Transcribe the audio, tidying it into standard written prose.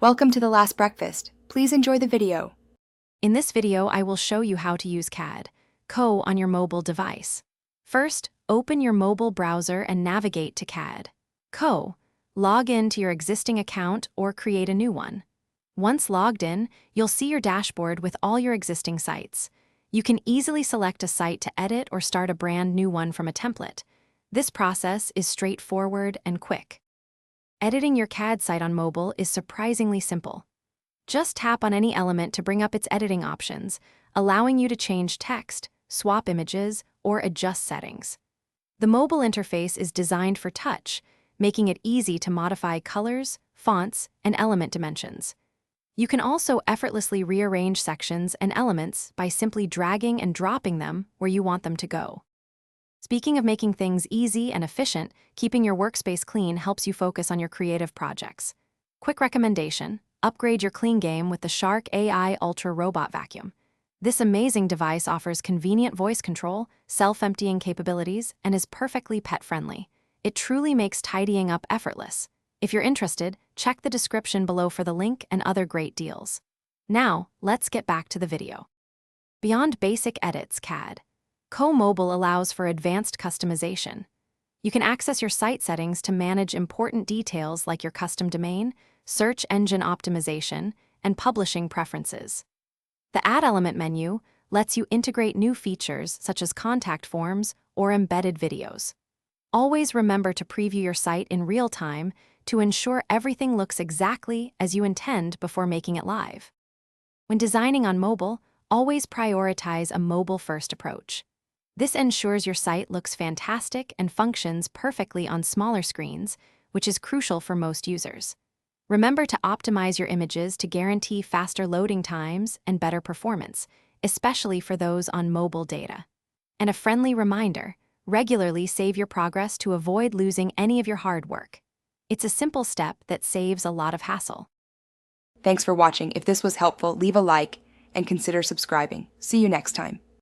Welcome to The Last Breakfast. Please enjoy the video. In this video, I will show you how to use CAD Co on your mobile device. First, open your mobile browser and navigate to CAD Co. Log in to your existing account or create a new one. Once logged in, you'll see your dashboard with all your existing sites. You can easily select a site to edit or start a brand new one from a template. This process is straightforward and quick. Editing your CAD site on mobile is surprisingly simple. Just tap on any element to bring up its editing options, allowing you to change text, swap images, or adjust settings. The mobile interface is designed for touch, making it easy to modify colors, fonts, and element dimensions. You can also effortlessly rearrange sections and elements by simply dragging and dropping them where you want them to go. Speaking of making things easy and efficient, keeping your workspace clean helps you focus on your creative projects. Quick recommendation: upgrade your clean game with the Shark AI Ultra Robot Vacuum. This amazing device offers convenient voice control, self-emptying capabilities, and is perfectly pet-friendly. It truly makes tidying up effortless. If you're interested, check the description below for the link and other great deals. Now, let's get back to the video. Beyond basic edits, CAD Co Mobile allows for advanced customization. You can access your site settings to manage important details like your custom domain, search engine optimization, and publishing preferences. The Add Element menu lets you integrate new features such as contact forms or embedded videos. Always remember to preview your site in real time to ensure everything looks exactly as you intend before making it live. When designing on mobile, always prioritize a mobile-first approach. This ensures your site looks fantastic and functions perfectly on smaller screens, which is crucial for most users. Remember to optimize your images to guarantee faster loading times and better performance, especially for those on mobile data. And a friendly reminder: regularly save your progress to avoid losing any of your hard work. It's a simple step that saves a lot of hassle. Thanks for watching. If this was helpful, leave a like and consider subscribing. See you next time.